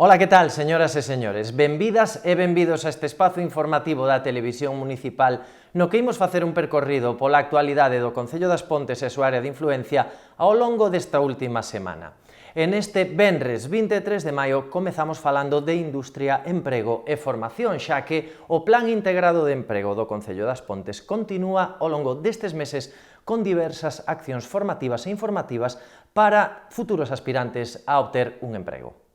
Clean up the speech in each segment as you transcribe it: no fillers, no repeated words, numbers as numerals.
Ola, que tal, señoras e señores? Benvidas e benvidos a este espazo informativo da Televisión Municipal no que imos facer un percorrido pola actualidade do Concello das Pontes e a súa área de influencia ao longo desta última semana. En este venres 23 de maio comezamos falando de industria, emprego e formación, xa que o Plan Integrado de Emprego do Concello das Pontes continúa ao longo destes meses con diversas accións formativas e informativas para futuros aspirantes a obter un emprego.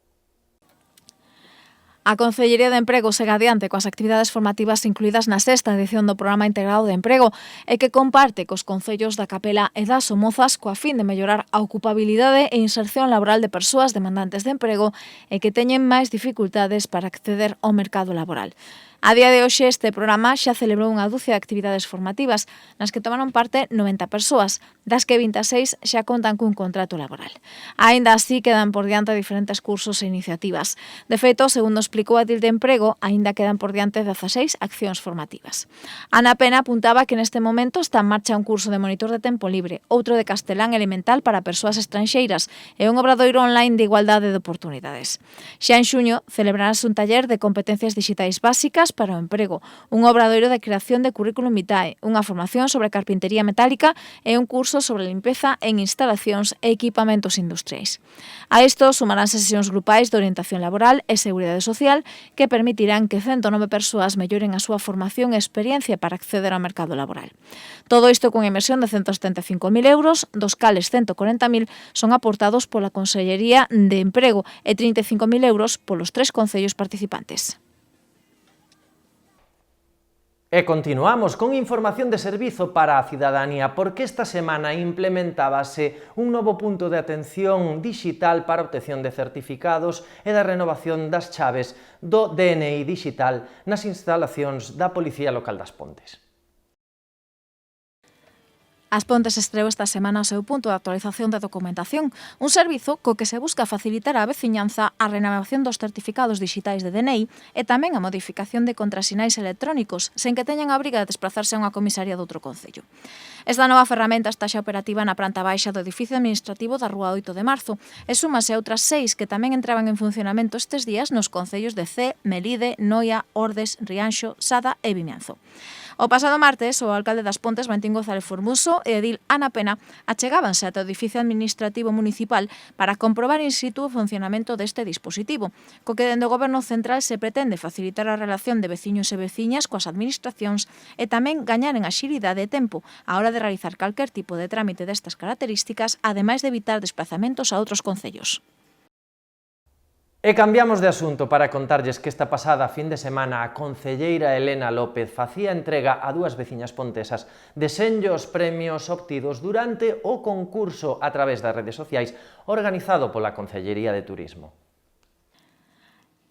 A Concellería de Emprego segue adiante coas actividades formativas incluídas na sexta edición do Programa Integrado de Emprego e que comparte cos concellos da Capela e das Somozas coa fin de mellorar a ocupabilidade e inserción laboral de persoas demandantes de emprego e que teñen máis dificultades para acceder ao mercado laboral. A día de hoxe este programa xa celebrou unha dúcia de actividades formativas nas que tomaron parte 90 persoas, das que 26 xa contan cun contrato laboral. Aínda así quedan por diante diferentes cursos e iniciativas. De feito, segundo explicou a DIL de Emprego, aínda quedan por diante 16 accións formativas. Ana Pena apuntaba que neste momento está en marcha un curso de monitor de tempo libre, outro de castelán elemental para persoas estranxeiras e un obradoiro online de igualdade de oportunidades. Xa en xuño celebrarase un taller de competencias digitais básicas para o emprego, un obradoiro de creación de currículum vitae, unha formación sobre carpintería metálica e un curso sobre limpeza en instalacións e equipamentos industriais. A isto sumaránse sesións grupais de orientación laboral e seguridade social que permitirán que 109 persoas melloren a súa formación e experiencia para acceder ao mercado laboral. Todo isto cunha inversión de 175.000 euros, dos cales 140.000 son aportados pola Consellería de Emprego e 35.000 euros polos 3 concellos participantes. E continuamos con información de servizo para a cidadanía porque esta semana implementábase un novo punto de atención dixital para a obtención de certificados e da renovación das chaves do DNI dixital nas instalacións da Policía Local das Pontes. As Pontes estreou esta semana o seu punto de actualización de documentación, un servizo co que se busca facilitar á veciñanza a renovación dos certificados dixitais de DNI e tamén a modificación de contrasinais electrónicos, sen que teñan a obriga de desplazarse a unha comisaría de outro concello. Esta nova ferramenta está xa operativa na planta baixa do edificio administrativo da Rúa 8 de Marzo e súmase a outras 6 que tamén entraban en funcionamento estes días nos concellos de Cee, Melide, Noia, Ordes, Rianxo, Sada e Vimianzo. O pasado martes, o alcalde das Pontes, Valentín González Formoso, e a DIL Ana Pena achegábanse ata o edificio administrativo municipal para comprobar in situ o funcionamento deste dispositivo, co que dende o Goberno Central se pretende facilitar a relación de veciños e veciñas coas administracións e tamén gañar en axilidade e tempo á hora de realizar calquer tipo de trámite destas características, ademais de evitar desplazamentos a outros concellos. E cambiamos de asunto para contarlles que esta pasada fin de semana a concelleira Elena López facía entrega a dúas veciñas pontesas de senllos premios obtidos durante o concurso a través das redes sociais organizado pola Concellería de Turismo.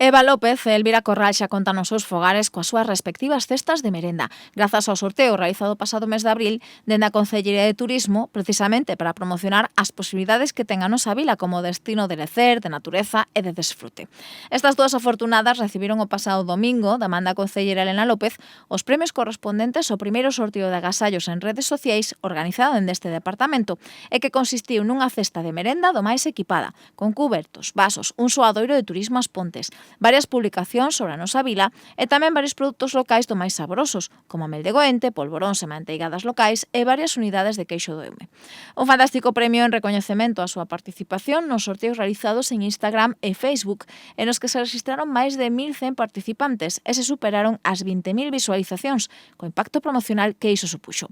Eva López e Elvira Corral xa contan os seus fogares coas súas respectivas cestas de merenda, grazas ao sorteo realizado o pasado mes de abril dende a Concellería de Turismo, precisamente para promocionar as posibilidades que ten a nosa vila como destino de lecer, de natureza e de desfrute. Estas dúas afortunadas recibiron o pasado domingo, da man da concelleira Elena López, os premios correspondentes ao primeiro sorteo de agasallos en redes sociais organizado dende este departamento e que consistiu nunha cesta de merenda do máis equipada, con cubertos, vasos, un soadoiro de turismo ás Pontes, varias publicacións sobre a nosa vila e tamén varios produtos locais do máis saborosos, como mel de goente, polvoróns e manteigadas locais e varias unidades de queixo do Eume. Un fantástico premio en recoñecemento á súa participación nos sorteos realizados en Instagram e Facebook, en os que se registraron máis de 1.100 participantes e se superaron as 20.000 visualizacións, co impacto promocional que iso supuxo.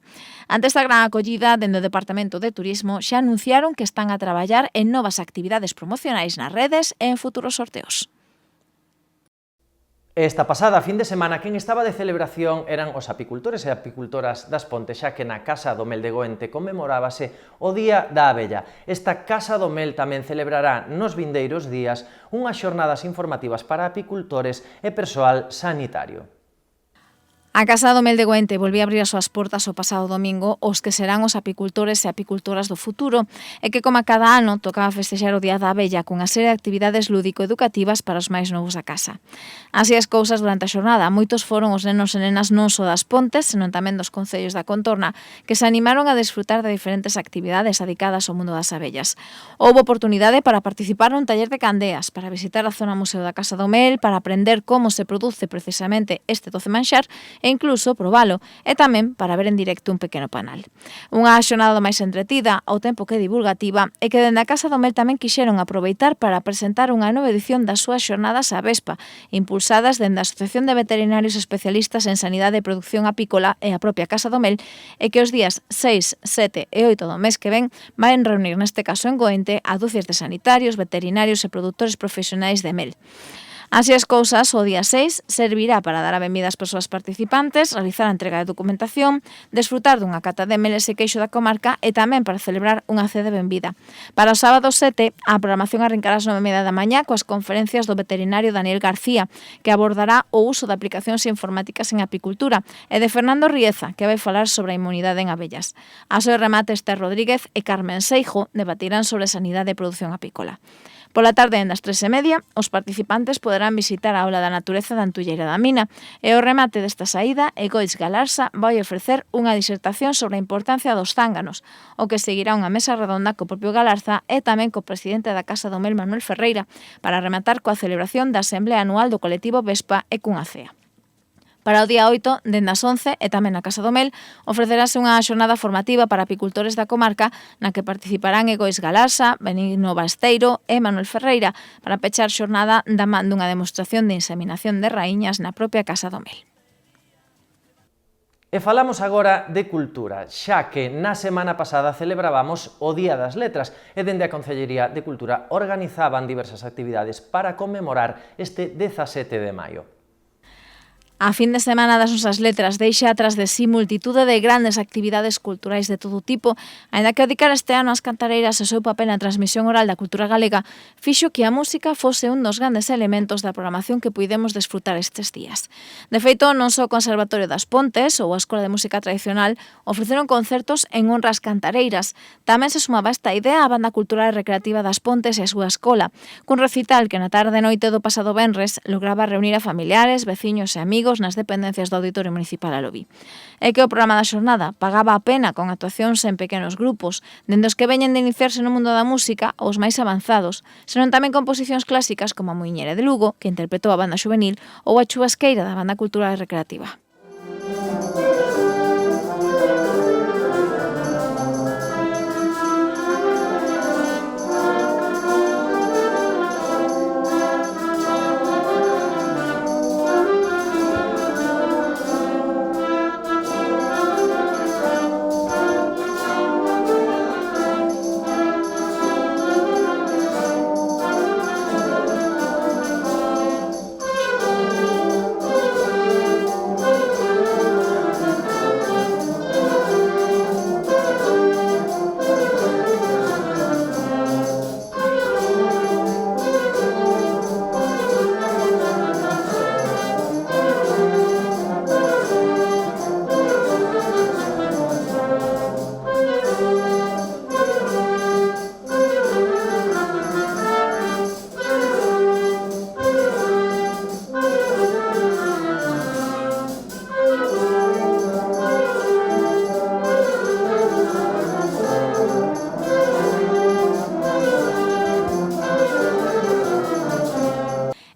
Ante esta gran acollida, dende o Departamento de Turismo xa anunciaron que están a traballar en novas actividades promocionais nas redes e en futuros sorteos. Esta pasada fin de semana quen estaba de celebración eran os apicultores e apicultoras das Pontes, xa que na Casa do Mel de Goente conmemorábase o Día da Abella. Esta Casa do Mel tamén celebrará nos vindeiros días unhas xornadas informativas para apicultores e persoal sanitario. A Casa do Mel de Goente volvía a abrir as súas portas o pasado domingo os que serán os apicultores e apicultoras do futuro e que, como a cada ano, tocaba festexar o Día da Abella cunha serie de actividades lúdico-educativas para os máis novos da casa. Así as cousas durante a xornada, moitos foron os nenos e nenas non só das Pontes, senón tamén dos concellos da contorna, que se animaron a desfrutar de diferentes actividades dedicadas ao mundo das abellas. Houbo oportunidade para participar nun taller de candeas, para visitar a zona museo da Casa do Mel, para aprender como se produce precisamente este doce manxar e incluso probalo, e tamén para ver en directo un pequeno panal. Unha xornada máis entretida, ao tempo que divulgativa, e que dende a Casa do Mel tamén quixeron aproveitar para presentar unha nova edición das súas xornadas a Vespa, impulsadas dende a Asociación de Veterinarios Especialistas en Sanidade e Produción Apícola e a propia Casa do Mel, e que os días 6, 7 e 8 do mes que ven van reunir neste caso en Goente a dúcias de sanitarios, veterinarios e produtores profesionais de mel. Así as cousas, o día 6 servirá para dar a benvida ás persoas participantes, realizar a entrega de documentación, desfrutar dunha cata de meles e queixo da comarca e tamén para celebrar unha cea de benvida. Para o sábado 7, a programación arrancará ás 9:30 da mañá coas conferencias do veterinario Daniel García, que abordará o uso de aplicacións informáticas en apicultura, e de Fernando Rieza, que vai falar sobre a inmunidade en abellas. A seu remate, Esther Rodríguez e Carmen Seijo debatirán sobre sanidade e produción apícola. Pola tarde, das 3:30, os participantes poderán visitar a Aula da Natureza da Antulleira da Mina e o remate desta saída, Egoitz Galarza vai ofrecer unha disertación sobre a importancia dos zánganos, o que seguirá unha mesa redonda co propio Galarza e tamén co presidente da Casa do Mel, Manuel Ferreira, para rematar coa celebración da Asamblea Anual do colectivo Vespa e cunha cea. Para o día 8, dende as 11 e tamén na Casa do Mel, ofrecerase unha xornada formativa para apicultores da comarca na que participarán Egoitz Galarza, Benigno Basteiro e Manuel Ferreira para pechar xornada da man dunha demostración de inseminación de raíñas na propia Casa do Mel. E falamos agora de cultura, xa que na semana pasada celebrábamos o Día das Letras e dende a Concellería de Cultura organizaban diversas actividades para conmemorar este 17 de maio. A fin de semana das nosas letras deixa atrás de si multitude de grandes actividades culturais de todo tipo, aínda que dedicar este ano ás cantareiras o seu papel na transmisión oral da cultura galega fixo que a música fose un dos grandes elementos da programación que puidemos desfrutar estes días. De feito, non só o Conservatorio das Pontes ou a Escola de Música Tradicional ofreceron concertos en honra ás cantareiras. Tamén se sumaba esta idea a Banda Cultural e Recreativa das Pontes e a súa escola, cun recital que na tarde e noite do pasado venres lograba reunir a familiares, veciños e amigos nas dependencias do Auditorio Municipal Aloví. É que o programa da xornada pagaba a pena con actuacións en pequenos grupos, dende os que veñen de iniciarse no mundo da música aos máis avanzados, senón tamén composicións clásicas como a Muiñeira de Lugo, que interpretou a banda xuvenil, ou a Chubasqueira da Banda Cultural e Recreativa.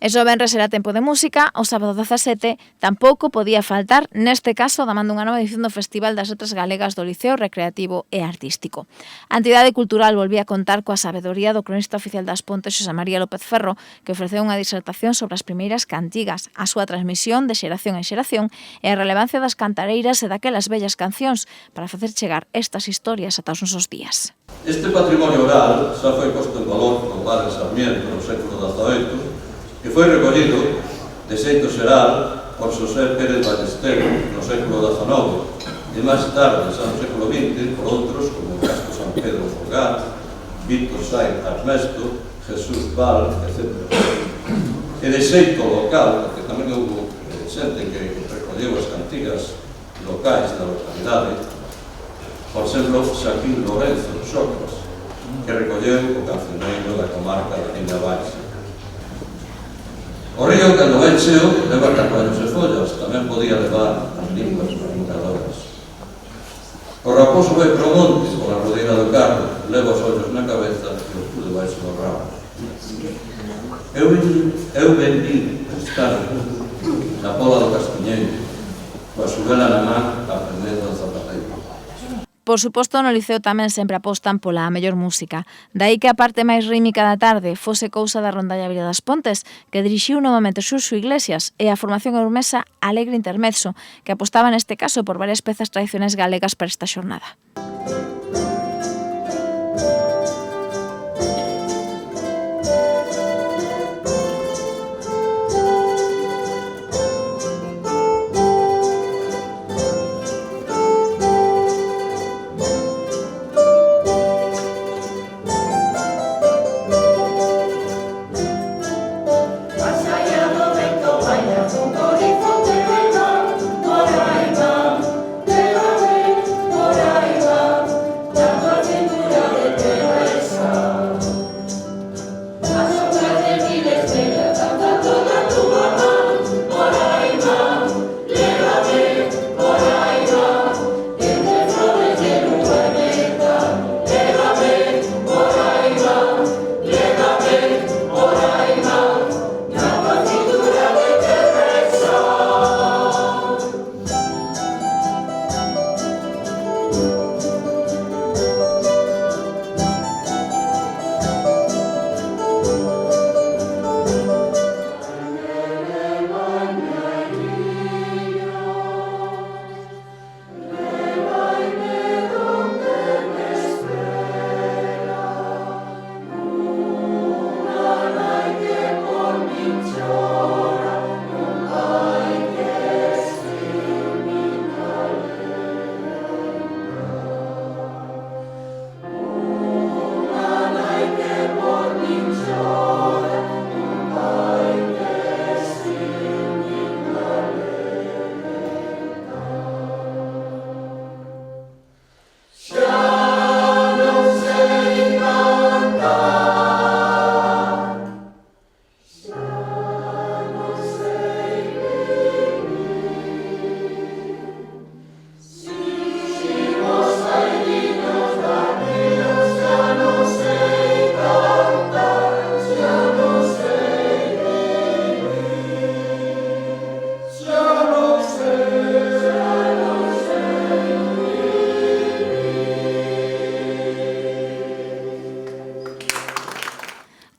E só venres será tempo de música, o sábado 17 tampouco podía faltar, neste caso, da man dunha nova edición do Festival das Letras Galegas do Liceo Recreativo e Artístico. A entidade cultural volvía a contar coa sabedoría do cronista oficial das Pontes, Xosé María López Ferro, que ofreceu unha disertación sobre as primeiras cantigas, a súa transmisión de xeración en xeración e a relevancia das cantareiras e daquelas bellas cancións para facer chegar estas historias ata os nosos días. Este patrimonio oral xa foi posto en valor polo padre Sarmiento no século XVIII, que foi recollido de xeito xeral por Xosé Pérez Ballesteros no século XIX e máis tarde, xa no século XX, por outros como Castro San Pedro Folgar, Víctor Sainz Armesto, Jesús Val, etc. E de xeito local, porque tamén houve xente que recolleu recolleu as cantigas locais da localidade, por exemplo, Xaquín Lorenzo Xocas, que recolleu o cancioneiro da comarca da Liña Baixa. O río, cando vai cheo, leva carballos e follas, tamén podía levar as linguas comunicadoras. O raposo vai pro monte, pola rodeira do carro, leva os ollos na cabeza e o cu debaixo do rabo. Eu venvi estar na pola do Castiñeiro, coa xubela na man, aprendendo o zapateiro. Por suposto, no Liceo tamén sempre apostan pola mellor música. Daí que a parte máis rítmica da tarde fose cousa da rondalla Vila das Pontes, que dirixiu novamente Xurxo Iglesias, e a formación ourmesa Alegre Intermezzo, que apostaba neste caso por varias pezas tradicionais galegas para esta xornada.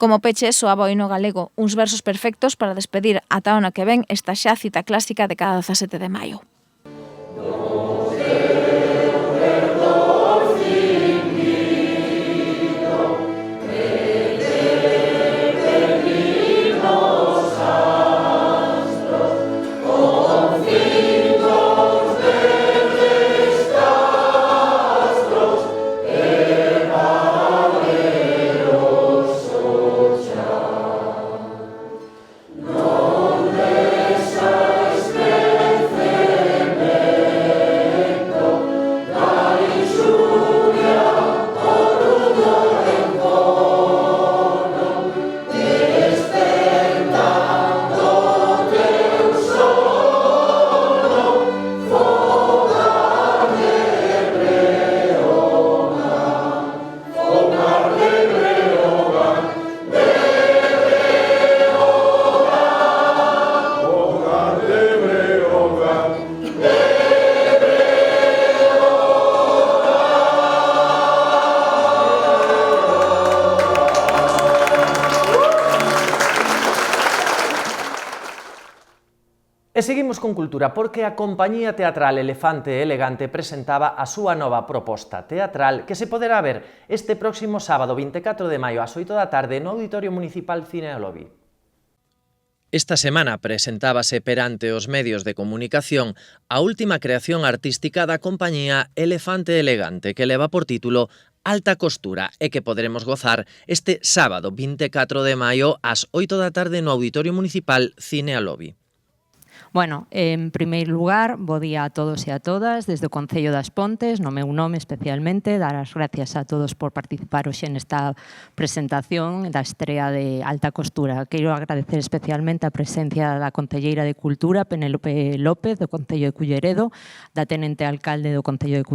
Como peche soaba o hino galego, uns versos perfectos para despedir ata o ano que ven esta xa cita clásica de cada 17 de maio. E seguimos con cultura porque a compañía teatral Elefante Elegante presentaba a súa nova proposta teatral que se poderá ver este próximo sábado 24 de maio ás 8 da tarde no Auditorio Municipal Cine Alobi. Esta semana presentábase perante os medios de comunicación a última creación artística da compañía Elefante Elegante que leva por título Alta Costura e que poderemos gozar este sábado 24 de maio ás 8 da tarde no Auditorio Municipal Cine Alobi. Bueno, en primeiro lugar, bo día a todos e a todas, desde o Concello das Pontes, no meu nome especialmente, dar as gracias a todos por participar hoxe nesta presentación da estrea de Alta Costura. Quero agradecer especialmente a presencia da Concelleira de Cultura, Penélope López, do Concello de Culleredo, da Tenente Alcalde do Concello de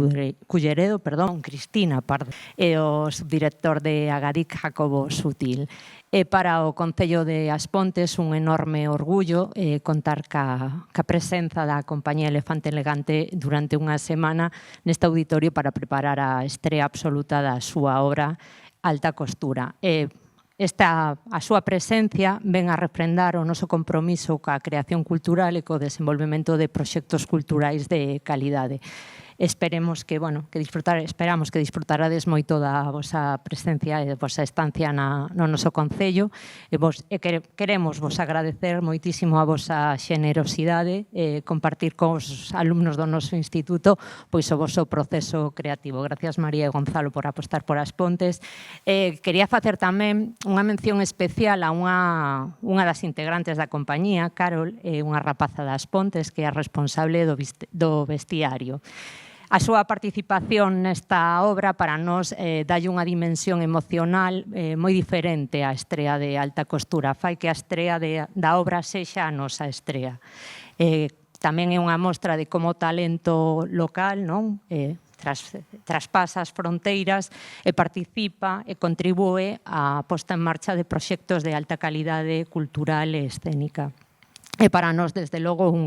Culleredo, Cristina Pardo, e o subdirector de Agadic, Jacobo Sutil. E para o Concello de As Pontes un enorme orgullo contar ca presenza da compañía Elefante Elegante durante unha semana neste auditorio para preparar a estrea absoluta da súa obra Alta Costura. A súa presencia ven a refrendar o noso compromiso ca creación cultural e co desenvolvemento de proxectos culturais de calidade. Esperamos que disfrutarades moito da vosa presencia e da vosa estancia no noso Concello e queremos vos agradecer moitísimo a vosa xenerosidade e compartir cos alumnos do noso instituto pois o voso proceso creativo. Gracias María e Gonzalo por apostar por As Pontes. Quería facer tamén unha mención especial a unha das integrantes da compañía, Carol, unha rapaza das Pontes que é a responsable do vestiario. A súa participación nesta obra para nós dalle unha dimensión emocional moi diferente á estrea de Alta Costura. Fai que a estrea da obra sexa a nosa estrea. Tamén é unha mostra de como o talento local traspasa as fronteiras e participa e contribúe á posta en marcha de proxectos de alta calidade cultural e escénica. E para nós, desde logo, un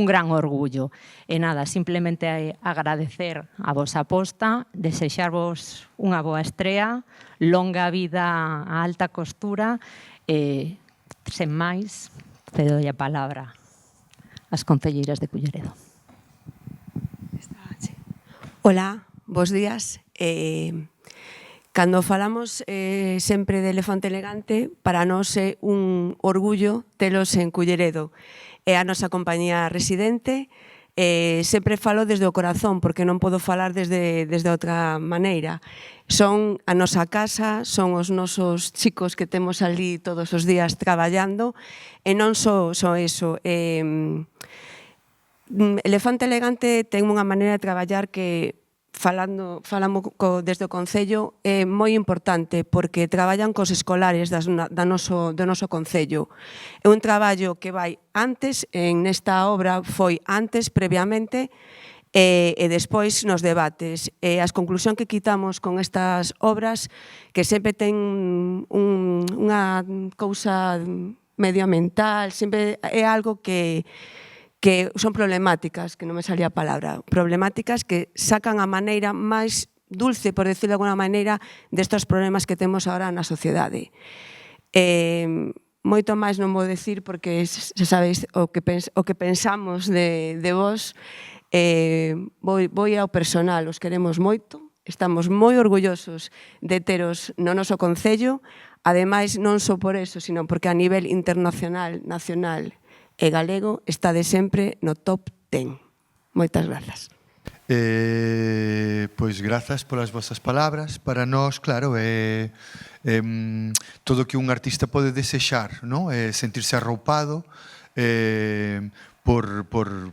gran orgullo. E nada, simplemente agradecer a vosa aposta, desexarvos unha boa estrea, longa vida a Alta Costura e, sen máis, cedo a palabra ás concelleiras de Culleredo. Ola, bos días. Cando falamos sempre de Elefante Elegante, para nós é un orgullo telos en Culleredo. É a nosa compañía residente, sempre falo desde o corazón, porque non podo falar desde outra maneira. Son a nosa casa, son os nosos chicos que temos ali todos os días traballando, e non só eso. Elefante Elegante ten unha maneira de traballar que falamos desde o Concello é moi importante porque traballan cos escolares do noso Concello. É un traballo que vai antes, nesta obra foi antes, previamente, e despois nos debates. As conclusións que quitamos con estas obras, que sempre ten unha cousa medioambiental, sempre é algo que son problemáticas, que non me salía a palabra, problemáticas que sacan a maneira máis dulce, por decirlo de alguna maneira, destos problemas que temos agora na sociedade. Moito máis non vou decir porque se sabeis o que pensamos de vos. Vou ao personal, os queremos moito, estamos moi orgullosos de teros no noso Concello, ademais non só por eso, sino porque a nivel internacional, nacional e galego está de sempre no top 10. Moitas grazas. Pois grazas polas vosas palabras. Para nós, claro, é todo o que un artista pode desexar, sentirse arroupado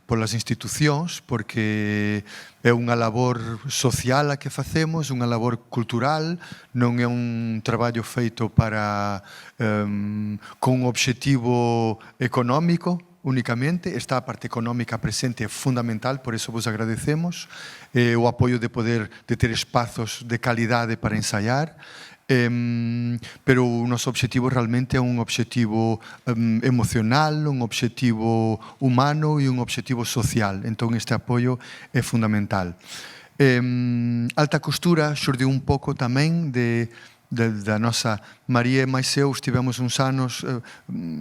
polas institucións, porque é unha labor social a que facemos, unha labor cultural, non é un traballo feito con un obxectivo económico únicamente. Esta parte económica presente é fundamental, por eso vos agradecemos o apoio de ter espazos de calidade para ensaiar. Pero o noso obxectivo realmente é un obxectivo emocional, un obxectivo humano e un obxectivo social. Entón este apoio é fundamental. Alta Costura xurdiu un pouco tamén da nosa María e máis eu. Estivemos uns anos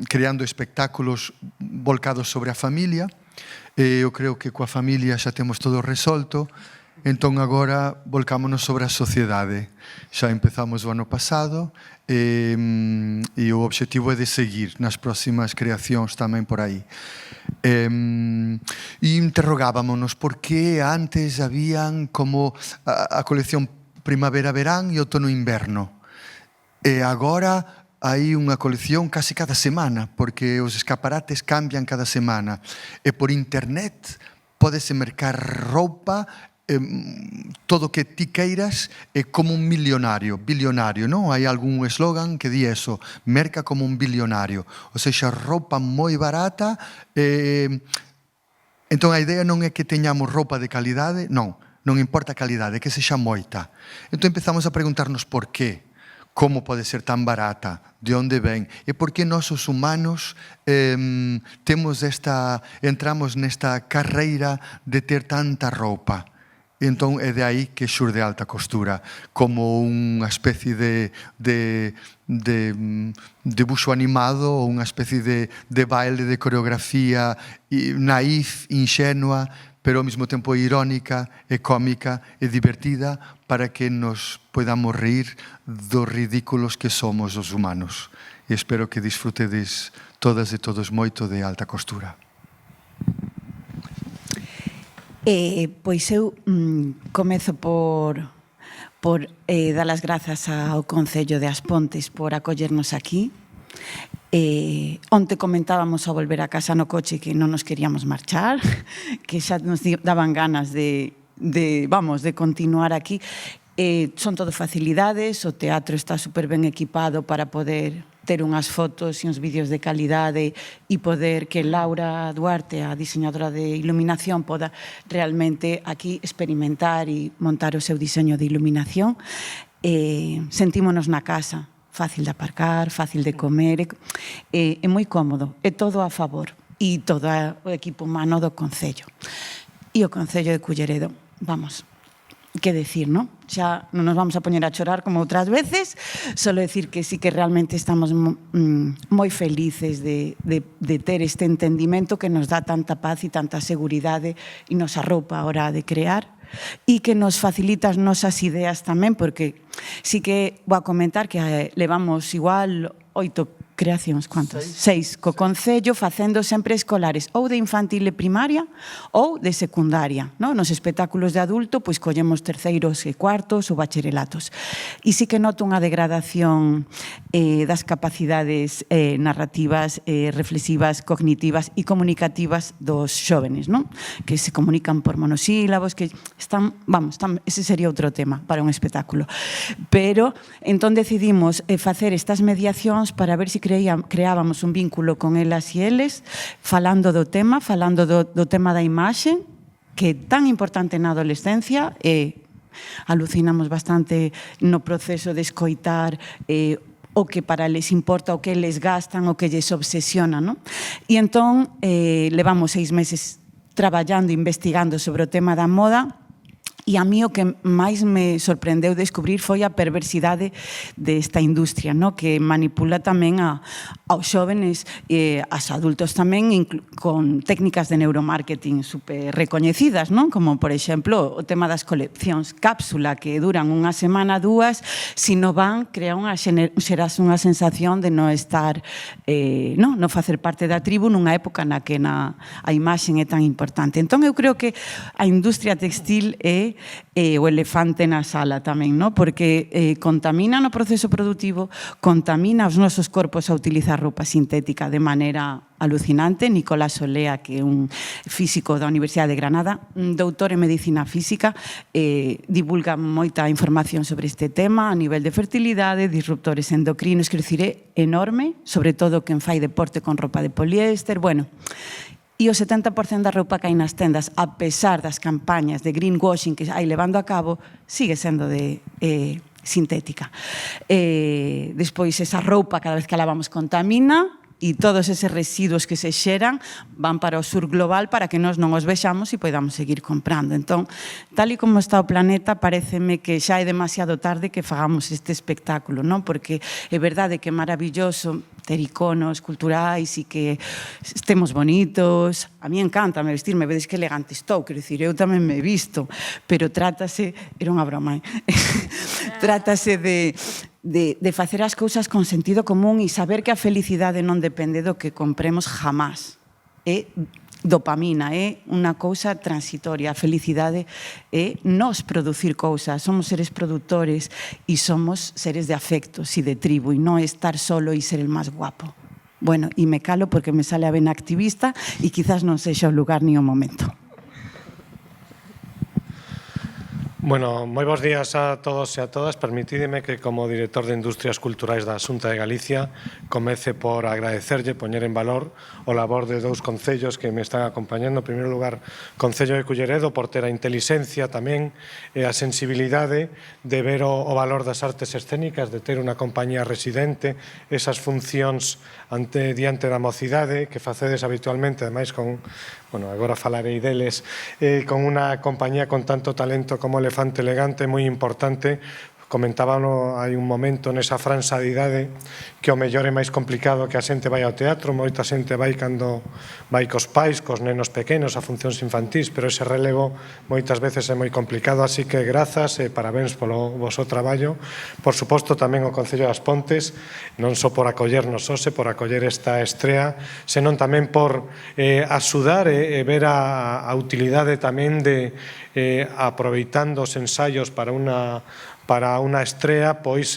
creando espectáculos volcados sobre a familia. Eu creo que coa familia xa temos todo resolto. Entón agora volcámonos sobre a sociedade. Xa empezamos o ano pasado e o obxectivo é de seguir nas próximas creacións tamén por aí. E interrogábamonos por que antes habían como a colección primavera-verán e outono-inverno. E agora hai unha colección casi cada semana, porque os escaparates cambian cada semana. E por internet podese mercar roupa, todo o que ti queiras, como un billonario, non? Hai algún eslogan que di eso, merca como un billonario. Ou seja, roupa moi barata. Entón a idea non é que teñamos roupa de calidade, non importa a calidade, é que sexa moita. Entón empezamos a preguntarnos por qué. Como pode ser tan barata? De onde ven? E por que nós, os humanos, entramos nesta carreira de ter tanta roupa? Entón é de aí que xurde a alta costura, como unha especie de debuxo animado ou unha especie de baile, de coreografía naif, inxenua, pero ao mesmo tempo irónica e cómica e divertida, para que nos podamos rir dos ridículos que somos os humanos. E espero que disfrutedes todas e todos moito de alta costura. Pois eu comezo por dar as grazas ao Concello de As Pontes por acollernos aquí. Onte comentábamos ao volver a casa no coche que non nos queríamos marchar, que xa nos daban ganas de continuar aquí. Son todo facilidades, o teatro está super ben equipado para poder ter unhas fotos e uns vídeos de calidade e poder que Laura Duarte, a diseñadora de iluminación, poda realmente aquí experimentar e montar o seu diseño de iluminación. Sentímonos na casa, fácil de aparcar, fácil de comer, é moi cómodo, é todo a favor, e todo o equipo humano do Concello. E o Concello de Culleredo, vamos, que decir, non? Xa non nos vamos a poñer a chorar como outras veces, solo decir que sí que realmente estamos moi felices de ter este entendimento que nos dá tanta paz e tanta seguridade e nos arroupa a hora de crear, e que nos facilita as nosas ideas tamén, porque sí que vou a comentar que levamos igual 8 creacións, ¿cuántas? 6, co Concello facendo sempre escolares ou de infantil e primaria ou de secundaria, non? Nos espectáculos de adulto, pois collemos terceiros e cuartos ou bacharelatos. E sí que noto unha degradación das capacidades narrativas, reflexivas, cognitivas e comunicativas dos xóvenes, non? Que se comunican por monosílabos, que están, ese sería outro tema para un espectáculo. Pero, entón decidimos facer estas mediacións para ver se creábamos un vínculo con elas e eles, falando do tema da imaxe, que é tan importante na adolescencia, e alucinamos bastante no proceso de escoitar o que para eles importa, o que eles gastan, o que lles obsesiona, non? E entón, levamos 6 meses traballando, investigando sobre o tema da moda. E a mí o que máis me sorprendeu descubrir foi a perversidade desta industria, no? Que manipula tamén aos xóvenes e aos adultos tamén con técnicas de neuromarketing super recoñecidas, non? Como, por exemplo, o tema das coleccións cápsula que duran unha semana, 2, se non van, xeras unha sensación de non estar, non facer parte da tribu nunha época na que a imaxe é tan importante. Entón, eu creo que a industria textil é o elefante na sala tamén, non? Porque contamina no proceso productivo, contamina os nosos corpos a utilizar roupa sintética de maneira alucinante. Nicolás Olea, que é un físico da Universidade de Granada, un doutor en medicina física, divulga moita información sobre este tema a nivel de fertilidade, disruptores endocrinos, quero dicir, é enorme, sobre todo quen fai deporte con roupa de poliéster, bueno. E o 70% da roupa que hai nas tendas, a pesar das campañas de greenwashing que hai levando a cabo, sigue sendo de sintética. Despois, esa roupa, cada vez que a lavamos, contamina, e todos eses residuos que se xeran van para o sur global para que nós non os vexamos e podamos seguir comprando. Entón, tal e como está o planeta, pareceme que xa é demasiado tarde que fagamos este espectáculo, non? Porque é verdade que é maravilloso ter iconos culturais e que estemos bonitos. A mí encanta me vestirme, vedes que elegante estou, quero dicir, eu tamén me visto, pero trátase, era unha broma, trátase de facer as cousas con sentido común e saber que a felicidade non depende do que compremos jamás. É dopamina, é unha cousa transitoria. A felicidade é nos producir cousas. Somos seres productores e somos seres de afectos e de tribu, e non estar solo e ser el máis guapo. Bueno, e me calo porque me sale a vena activista e quizás non sexa o lugar ni o momento. Bueno, moi bons días a todos e a todas. Permitídeme que, como director de Industrias Culturais da Xunta de Galicia, comece por agradecerlle, poñer en valor o labor de dous concellos que me están acompañando. En primeiro lugar, Concello de Culleredo, por ter a intelixencia tamén e a sensibilidade de ver o valor das artes escénicas, de ter unha compañía residente, esas funcións diante da mocidade que facedes habitualmente, ademais con, bueno, agora falarei deles, con unha compañía con tanto talento como Elefante Elegante, moi importante. Comentábano hai un momento nesa franxa de idade que o mellor é máis complicado que a xente vai ao teatro. Moita xente vai cando vai cos pais, cos nenos pequenos, a funcións infantís, pero ese relevo moitas veces é moi complicado, así que grazas e parabéns polo voso traballo. Por suposto tamén o Concello das Pontes, non só por acollernos hoxe, por acoller esta estrea, senón tamén por axudar e ver a utilidade tamén de aproveitando os ensaios para unha estrea, pois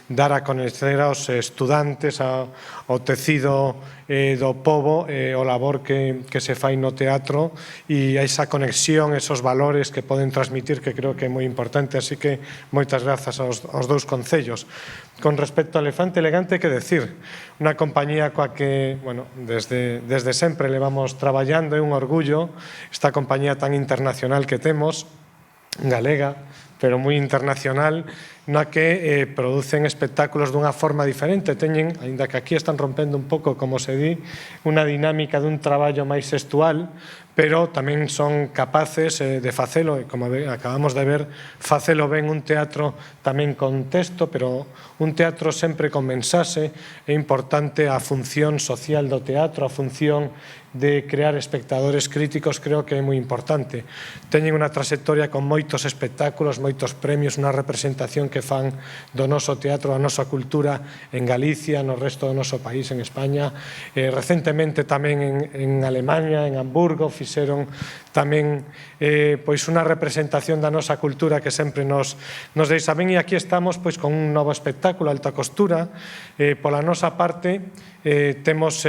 dar a coñecer aos estudantes, ao tecido do pobo, o labor que se fai no teatro e esa conexión, esos valores que poden transmitir, que creo que é moi importante. Así que moitas grazas aos dous concellos. Con respecto a Elefante Elegante, que decir, unha compañía coa que, bueno, desde sempre levamos traballando, é un orgullo esta compañía tan internacional que temos, galega, pero moi internacional, na que producen espectáculos dunha forma diferente. Teñen, aínda que aquí están rompendo un pouco, como se di, unha dinámica dun traballo máis sexual, pero tamén son capaces de facelo, e como acabamos de ver, facelo ben un teatro tamén con texto, pero un teatro sempre con mensaxe. É importante a función social do teatro, a función de crear espectadores críticos, creo que é moi importante. Teñen unha trayectoria con moitos espectáculos, moitos premios, unha representación que fan do noso teatro, da nosa cultura en Galicia, no resto do noso país, en España. Recentemente tamén en Alemanha, en Hamburgo, fixeron tamén pois unha representación da nosa cultura que sempre nos deixa ben, e aquí estamos pois con un novo espectáculo, Alta Costura. Pola nosa parte temos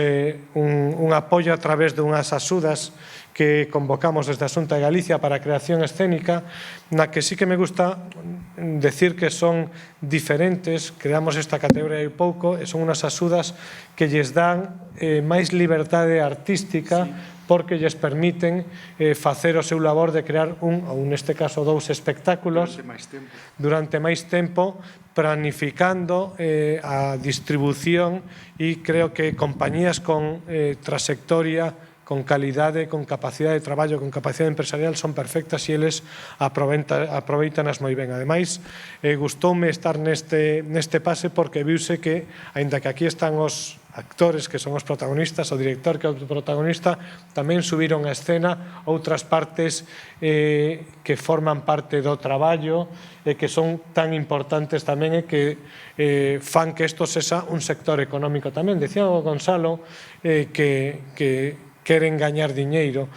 un apoio a través de unhas axudas que convocamos desde a Xunta de Galicia para a creación escénica, na que sí que me gusta decir que son diferentes. Creamos esta categoría hai pouco e son unhas axudas que lles dan máis liberdade artística, porque lles permiten facer o seu labor de crear un, ou neste caso dous espectáculos durante máis tempo, planificando a distribución, e creo que compañías con trayectoria, con calidade, con capacidade de traballo, con capacidade empresarial son perfectas e eles aproveitanas moi ben. Ademais, gustoume estar neste pase porque viuse que, aínda que aquí están os actores que son os protagonistas, o director que é o protagonista, tamén subiron a escena outras partes que forman parte do traballo e que son tan importantes tamén e que fan que isto sexa un sector económico tamén. Decía o Gonzalo que queren gañar diñeiro.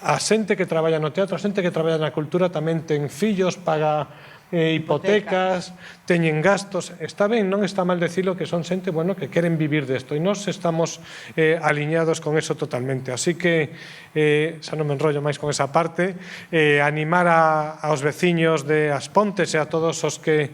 A xente que traballa no teatro, a xente que traballa na cultura tamén ten fillos, paga hipotecas, teñen gastos. Está ben, non está mal decirlo, que son xente, bueno, que queren vivir desto, e nós estamos aliñados con eso totalmente. Así que, xa non me enrollo máis con esa parte, animar aos veciños de As Pontes e a todos os que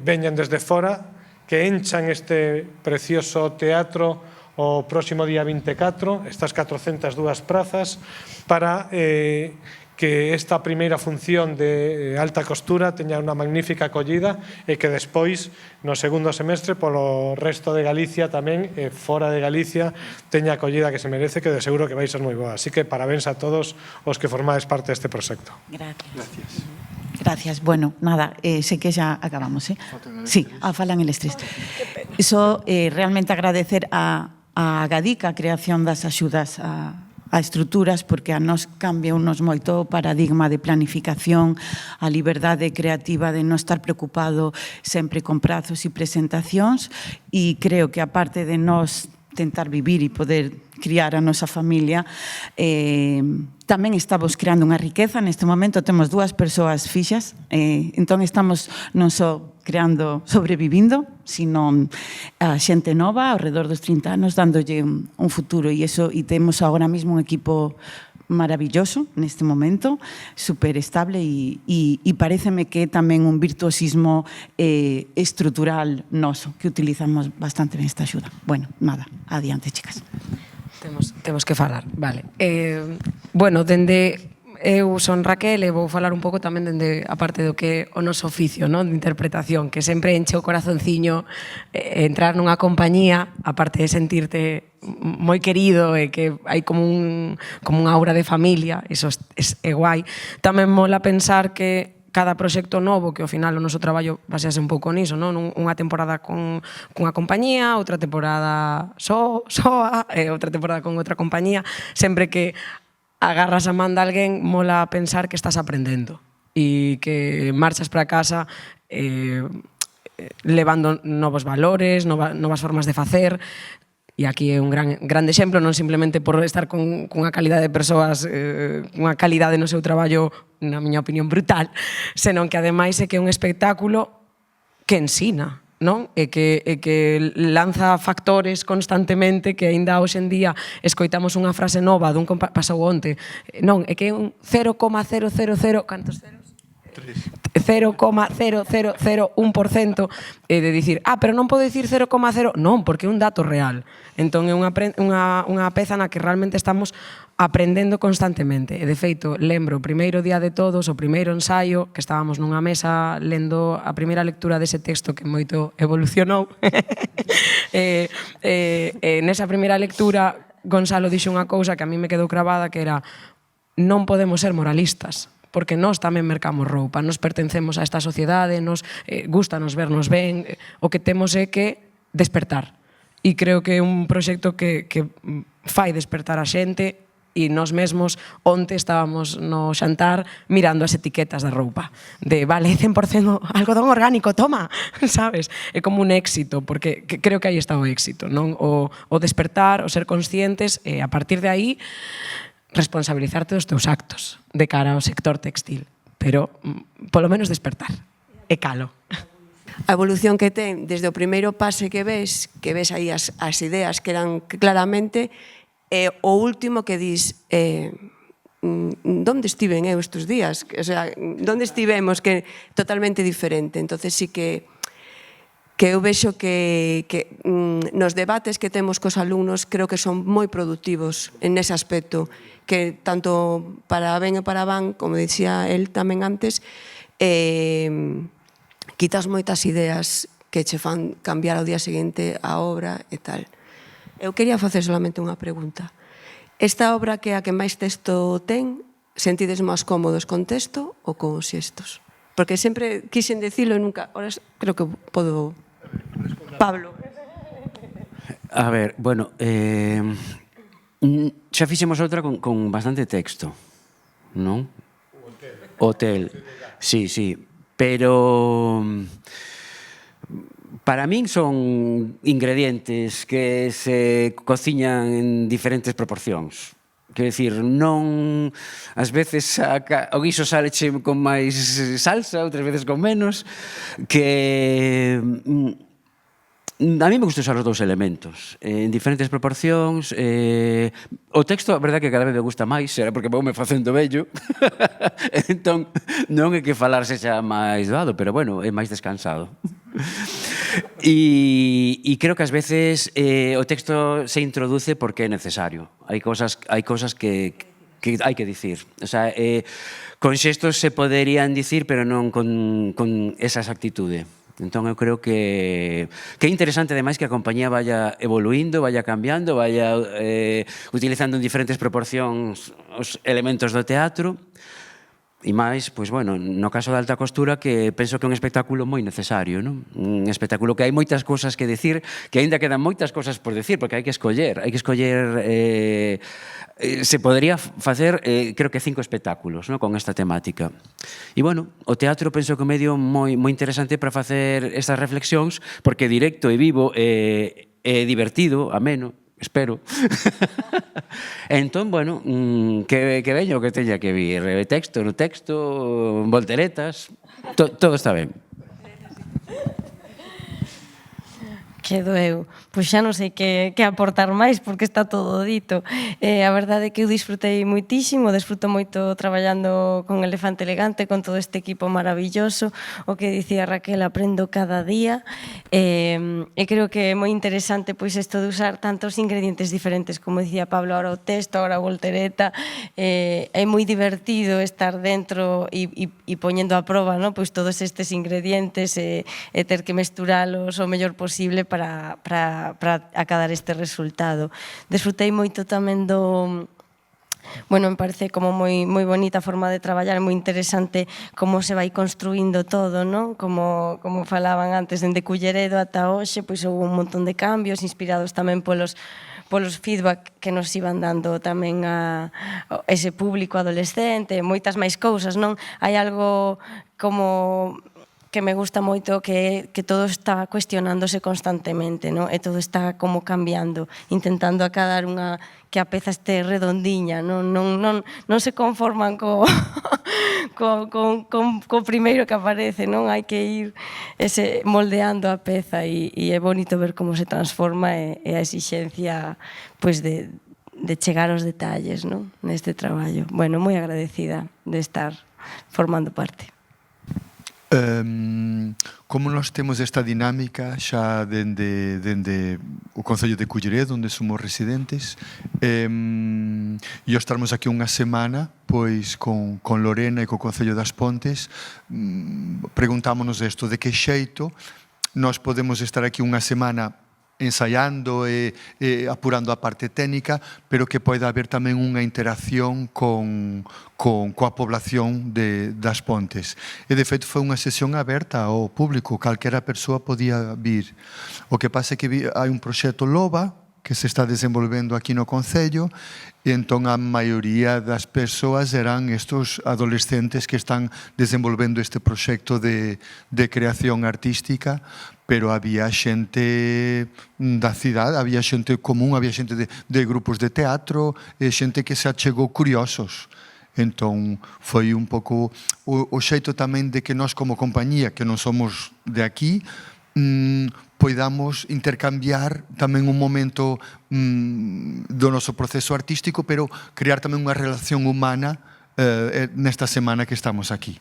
veñan desde fora, que enchan este precioso teatro o próximo día 24, estas 402 prazas, para que esta primeira función de Alta Costura teña unha magnífica acollida e que despois, no segundo semestre, polo resto de Galicia tamén, e fora de Galicia, teña a acollida que se merece, que de seguro que vai ser moi boa. Así que parabéns a todos os que formades parte deste proxecto. Gracias. Gracias. Bueno, nada, sei que xa acabamos, Sí, falan eles tres. Iso, realmente agradecer a Gadica a creación das axudas a estruturas, porque a nos cambiounos moito o paradigma de planificación, a liberdade creativa de non estar preocupado sempre con prazos e presentacións, e creo que aparte de nos tentar vivir e poder criar a nosa familia, tamén estamos creando unha riqueza. Neste momento temos 2 persoas fixas, entón estamos non só creando, sobrevivindo, sino a xente nova, ao redor dos 30 anos, dándolle un futuro, e temos agora mesmo un equipo maravilloso neste momento, super estable, e pareceme que é tamén un virtuosismo estrutural noso, que utilizamos bastante ben esta axuda. Bueno, nada, adiante, chicas. Temos que falar, vale. Bueno, dende... Eu son Raquel e vou falar un pouco tamén dende a parte do que é o noso oficio, non? De interpretación, que sempre enche o corazonciño entrar nunha compañía, aparte de sentirte moi querido e que hai como unha aura de familia, iso é guai. Tamén mola pensar que cada proxecto novo, que ao final o noso traballo basease un pouco niso, non? Unha temporada cunha compañía, outra temporada soa, outra temporada con outra compañía, sempre que agarras a man de alguén, mola pensar que estás aprendendo e que marchas para casa levando novos valores, novas formas de facer. E aquí é un gran exemplo, non simplemente por estar cunha calidade de persoas, unha calidade no seu traballo, na miña opinión, brutal, senón que ademais é que é un espectáculo que ensina, non? E que lanza factores constantemente, que aínda hoxe en día escoitamos unha frase nova dun pasou onte, non, é que é un 0,000, cantos ceros? 0,0001% de dicir, pero non podo dicir 0,0, non, porque é un dato real. Entón é unha peza na que realmente estamos aprendendo constantemente. E de feito, lembro o primeiro día de todos, o primeiro ensaio, que estábamos nunha mesa lendo a primeira lectura dese texto que moito evolucionou. Nesa primeira lectura, Gonzalo dixo unha cousa que a mí me quedou cravada, que era: non podemos ser moralistas, porque nós tamén mercamos roupa, nos pertencemos a esta sociedade, nos gustanos vernos ben, o que temos é que despertar. E creo que é un proxecto que fai despertar a xente, e nós mesmos onte estábamos no xantar mirando as etiquetas da roupa, de vale 100% algodón orgánico, toma, sabes? É como un éxito, porque creo que aí está o éxito, non? O despertar, o ser conscientes, e a partir de aí responsabilizarte dos teus actos de cara ao sector textil, pero polo menos despertar e calo. A evolución que ten desde o primeiro pase que ves aí as ideas que eran claramente, o último que dis, onde estiven eu estes días? O sea, onde estivemos, que é totalmente diferente. Entonces sí que eu vexo que nos debates que temos cos alumnos creo que son moi productivos en ese aspecto, que tanto para ben e para van, como dicía el tamén antes, quitas moitas ideas que che fan cambiar ao día seguinte a obra e tal. Eu quería facer solamente unha pregunta. Esta obra, que é a que máis texto ten, sentides máis cómodos con texto ou con xestos? Porque sempre quixen dicilo e nunca... Ahora creo que podo... Pablo. A ver, bueno, xa fixemos outra con bastante texto, non? Hotel. Sí, pero... Para min son ingredientes que se cociñan en diferentes proporcións. Quero dicir, non... Ás veces o guiso saleche con máis salsa, outras veces con menos, que... A mí me gusta usar os dous elementos en diferentes proporcións. O texto, a verdade, que cada vez me gusta máis, será porque vou me facendo vello. Entón, non é que falar sexa máis doado, pero, bueno, é máis descansado. E creo que ás veces o texto se introduce porque é necesario. Hai cosas que hai que dicir. O sea, con xestos se poderían dicir, pero non con esa exactitude. Entón, eu creo que é interesante, ademais, que a compañía vaya evoluindo, vaya cambiando, vaya utilizando en diferentes proporcións os elementos do teatro. E máis, pois, bueno, no caso da alta costura, que penso que é un espectáculo moi necesario, non? Un espectáculo que hai moitas cousas que decir, que aínda quedan moitas cousas por decir, porque hai que escoller, se podría facer, creo que 5 espectáculos, non? Con esta temática. E, bueno, o teatro penso que é un medio moi interesante para facer estas reflexións, porque é directo e vivo, é divertido, ameno, espero. Entón, bueno, que veño o que teña que vir, texto, no texto, volteretas, todo está ben. Quedo eu. Pois xa non sei que aportar máis porque está todo dito. A verdade é que eu disfrutei moitísimo, disfruto moito traballando con Elefante Elegante, con todo este equipo maravilloso. O que dicía Raquel, aprendo cada día. E creo que é moi interesante pois isto de usar tantos ingredientes diferentes, como dicía Pablo, ahora o texto, ahora a voltereta. É moi divertido estar dentro e poñendo a proba, non? Pois todos estes ingredientes e ter que mesturalos o mellor posible para acadar este resultado. Desfrutei moito tamén do... Bueno, me parece como moi bonita a forma de traballar, moi interesante como se vai construindo todo, non? Como falaban antes, dende Culleredo ata hoxe, pois houve un montón de cambios inspirados tamén polos feedback que nos iban dando tamén a ese público adolescente, moitas máis cousas, non? Hai algo como que me gusta moito que todo está cuestionándose constantemente, non? E todo está como cambiando, intentando acadar que a peza este redondiña, non se conforman co primeiro que aparece, non? Hai que ir moldeando a peza e é bonito ver como se transforma e a exixencia pois de chegar aos detalles, non? Neste traballo. Bueno, moi agradecida de estar formando parte. Como nós temos esta dinámica xa dende o Concello de Culleredo, onde somos residentes, e estarmos aquí unha semana pois con Lorena e co Concello das Pontes, preguntámonos isto, de que xeito nós podemos estar aquí unha semana ensaiando e apurando a parte técnica, pero que poida haber tamén unha interacción coa población das Pontes. E, de feito, foi unha sesión aberta ao público, calquera persoa podía vir. O que pasa é que hai un proxecto LOBA que se está desenvolvendo aquí no Concello e entón a maioría das persoas eran estos adolescentes que están desenvolvendo este proxecto de creación artística, pero había xente da cidade, había xente común, había xente de grupos de teatro e xente que se achegou curiosos. Entón, foi un pouco o xeito tamén de que nós como compañía, que non somos de aquí, poidamos intercambiar tamén un momento do noso proceso artístico, pero crear tamén unha relación humana nesta semana que estamos aquí.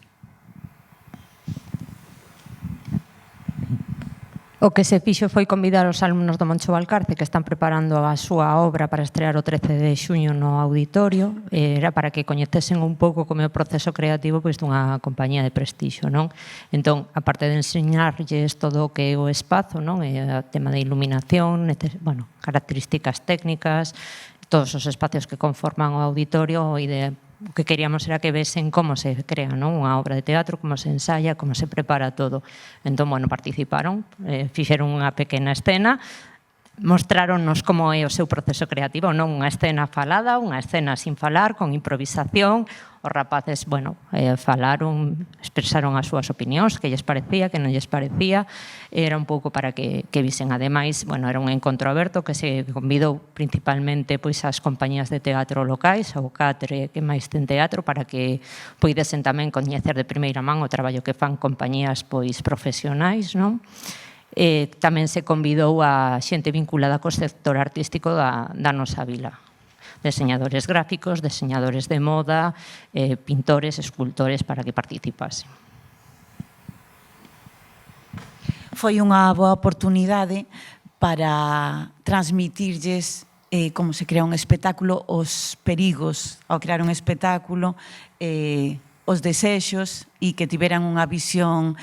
O que se fixo foi convidar os alumnos do Moncho Valcarce que están preparando a súa obra para estrear o 13 de xuño no auditorio. Era para que coñecesen un pouco como é o proceso creativo pois dunha compañía de prestixio, non? Entón, aparte de enseñarlles todo o que é o espazo, non? E o tema de iluminación, bueno, características técnicas, todos os espacios que conforman o auditorio, a idea o que queríamos era que vesen como se crea, non? Unha obra de teatro, como se ensaya, como se prepara todo. Entón, bueno, participaron, fixeron unha pequena escena, mostráronnos como é o seu proceso creativo, non unha escena falada, unha escena sin falar, con improvisación. Os rapaces, bueno, falaron, expresaron as súas opinións, que lles parecía, que non lles parecía. Era un pouco para que visen. Ademais, bueno, era un encontro aberto que se convidou principalmente pois ás compañías de teatro locais, ao Catre, que máis ten teatro, para que poidesen tamén coñecer de primeira man o traballo que fan compañías pois profesionais, non? Tamén se convidou a xente vinculada co sector artístico da nosa vila. Deseñadores gráficos, deseñadores de moda, pintores, escultores, para que participasen. Foi unha boa oportunidade para transmitirlles como se crea un espectáculo, os perigos ao crear un espectáculo, os desexos, e que tiveran unha visión